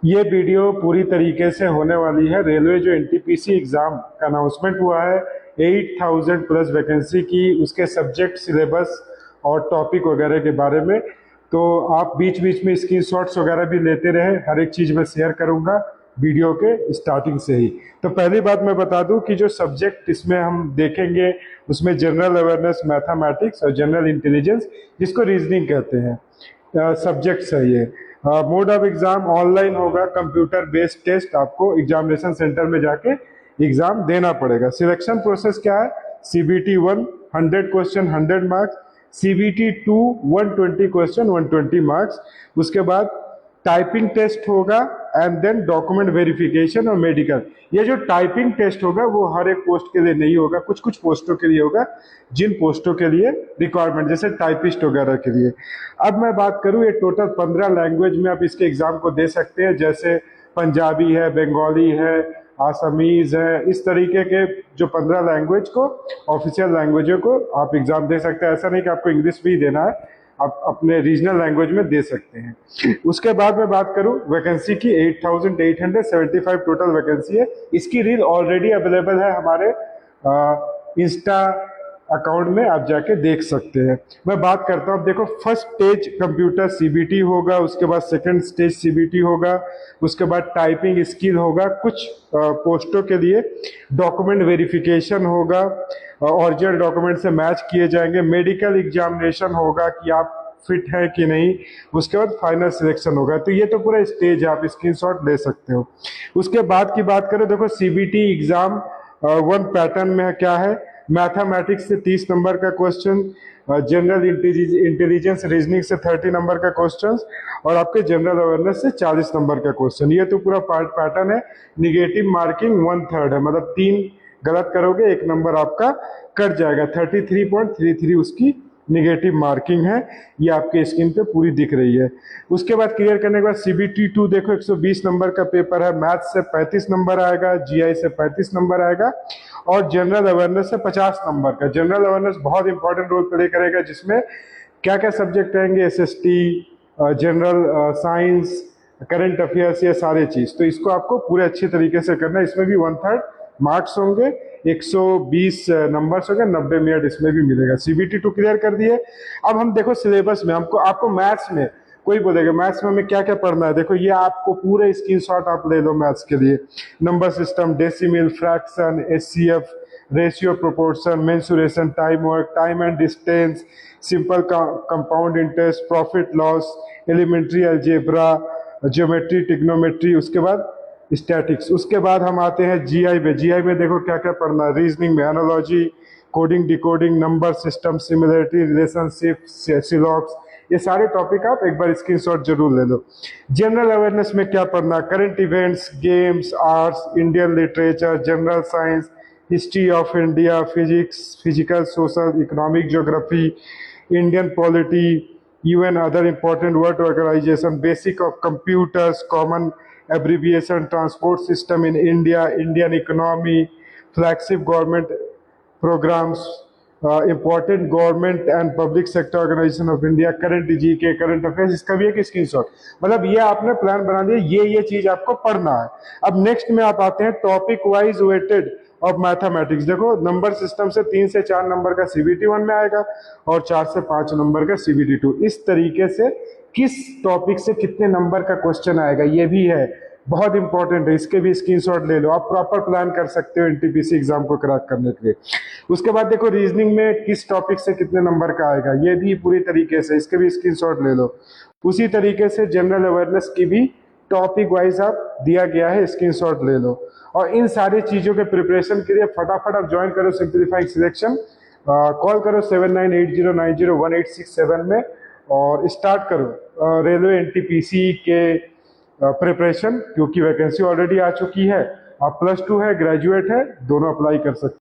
ये वीडियो पूरी तरीके से होने वाली है रेलवे जो एनटीपीसी एग्जाम का अनाउंसमेंट हुआ है 8000 प्लस वैकेंसी की, उसके सब्जेक्ट सिलेबस और टॉपिक वगैरह के बारे में। तो आप बीच बीच में स्क्रीनशॉट्स वगैरह भी लेते रहे, हर एक चीज़ मैं शेयर करूंगा वीडियो के स्टार्टिंग से ही। तो पहली बात मैं बता दूं कि जो सब्जेक्ट इसमें हम देखेंगे उसमें जनरल अवेयरनेस, मैथमेटिक्स और जनरल इंटेलिजेंस, जिसको रीजनिंग कहते हैं, सब्जेक्ट्स है ये। मोड ऑफ एग्जाम ऑनलाइन होगा, कंप्यूटर बेस्ड टेस्ट, आपको एग्जामिनेशन सेंटर में जाके एग्जाम देना पड़ेगा। सिलेक्शन प्रोसेस क्या है? CBT 1 100 question 100 marks, CBT 2 120 question 120 marks. उसके बाद टाइपिंग टेस्ट होगा एंड देन डॉक्यूमेंट वेरिफिकेशन और मेडिकल। ये जो टाइपिंग टेस्ट होगा वो हर एक पोस्ट के लिए नहीं होगा, कुछ कुछ पोस्टों के लिए होगा, जिन पोस्टों के लिए रिक्वायरमेंट, जैसे टाइपिस्ट वगैरह के लिए। अब मैं बात करूं, ये टोटल 15 लैंग्वेज में आप इसके एग्जाम को दे सकते हैं, जैसे पंजाबी है, बंगाली है, आसामीज है, इस तरीके के जो 15 लैंग्वेज को, ऑफिशियल लैंग्वेजों को आप एग्जाम दे सकते हैं। ऐसा नहीं कि आपको इंग्लिश भी देना है, आप अपने रीजनल लैंग्वेज में दे सकते हैं। उसके बाद मैं बात करूं वैकेंसी की, 8875 टोटल वैकेंसी है। इसकी रील ऑलरेडी अवेलेबल है हमारे इंस्टा अकाउंट में, आप जाके देख सकते हैं। मैं बात करता हूं, देखो फर्स्ट स्टेज कंप्यूटर सीबीटी होगा, उसके बाद सेकंड स्टेज सीबीटी होगा, उसके बाद टाइपिंग स्किल होगा, कुछ पोस्टों के लिए डॉक्यूमेंट वेरिफिकेशन होगा, ओरिजिनल डॉक्यूमेंट से मैच किए जाएंगे, मेडिकल एग्जामिनेशन होगा कि आप फिट है कि नहीं, उसके बाद फाइनल सिलेक्शन होगा। तो ये तो पूरा स्टेज है, आप स्क्रीनशॉट ले सकते हो। उसके बाद की बात करें, देखो सीबीटी एग्जाम 1 पैटर्न में क्या है, मैथमेटिक्स से 30 नंबर का क्वेश्चन, जनरल इंटेलिजेंस रीजनिंग से 30 नंबर का क्वेश्चन, और आपके जनरल अवेयरनेस से 40 नंबर का क्वेश्चन। ये तो पूरा पैटर्न है। निगेटिव मार्किंग 1/3 है, मतलब 3 गलत करोगे 1 नंबर आपका कट जाएगा। 33.33 उसकी निगेटिव मार्किंग है, ये आपके स्क्रीन पे पूरी दिख रही है। उसके बाद क्लियर करने के बाद सीबीटी 2 देखो 120 नंबर का पेपर है, मैथ से 35 नंबर आएगा, जीआई से 35 नंबर आएगा, और जनरल अवेयरनेस से 50 नंबर का। जनरल अवेयरनेस बहुत इंपॉर्टेंट रोल प्ले करेगा, जिसमें क्या क्या सब्जेक्ट रहेंगे, SST, general science, current affairs, ये सारे चीज। तो इसको आपको पूरे अच्छे तरीके से करना है। इसमें भी 1/3 मार्क्स होंगे, 120 नंबर्स होंगे, 90 मिनट इसमें भी मिलेगा। सीबीटी 2 क्लियर कर दिए। अब हम देखो सिलेबस में, हमको आपको मैथ्स में, कोई बोलेगा मैथ्स में हमें क्या क्या पढ़ना है, देखो ये आपको पूरे स्क्रीनशॉट आप ले लो मैथ्स के लिए। Number system, decimal, fraction, HCF, ratio, proportion, mensuration, time work, time and distance, simple compound interest, profit loss, elementary algebra, geometry, trigonometry, उसके बाद स्टैटिक्स। उसके बाद हम आते हैं जीआई में। जीआई में देखो क्या क्या पढ़ना है, रीजनिंग में analogy, coding, decoding, number system, similarity, relationship, सिलॉक्स, ये सारे टॉपिक आप एक बार स्क्रीनशॉट जरूर ले लो। जनरल अवेयरनेस में क्या पढ़ना, current events, games, arts, Indian literature, general science, history of India, physics, physical, social, economic, geography, Indian polity, UN, other important world organisation, basic of computers, common abbreviation, transport system in India, Indian economy, flagship government programs, important government and public sector organization of India, current GK, current affairs, इसका भी एक screenshot. मतलब ये आपने plan बना दिया, ये चीज आपको पढ़ना है। अब नेक्स्ट में आप आते हैं topic wise weighted of mathematics. देखो नंबर सिस्टम से 3 से 4 नंबर का सीबीटी 1 में आएगा, और 4 से 5 नंबर का सीबीटी 2। इस तरीके से किस टॉपिक से कितने नंबर का क्वेश्चन आएगा, ये भी है, बहुत इंपॉर्टेंट है, इसके भी स्क्रीनशॉट ले लो। आप प्रॉपर प्लान कर सकते हो एनटीपीसी एग्जाम को क्रैक करने के लिए। उसके बाद देखो रीजनिंग में किस टॉपिक से कितने नंबर का आएगा, ये भी पूरी तरीके से, इसके भी स्क्रीनशॉट ले लो। उसी तरीके से जनरल अवेयरनेस की भी टॉपिक वाइज आप दिया गया है, स्क्रीनशॉट ले लो। और इन सारी चीजों के प्रिपरेशन के लिए फटाफट आप ज्वाइन करो सिंप्लीफाइंग सिलेक्शन, कॉल करो 7980901867 में, और स्टार्ट करो रेलवे एनटीपीसी के प्रिपरेशन, क्योंकि वैकेंसी ऑलरेडी आ चुकी है। आप +2 है, ग्रेजुएट है, दोनों अप्लाई कर सकते हैं।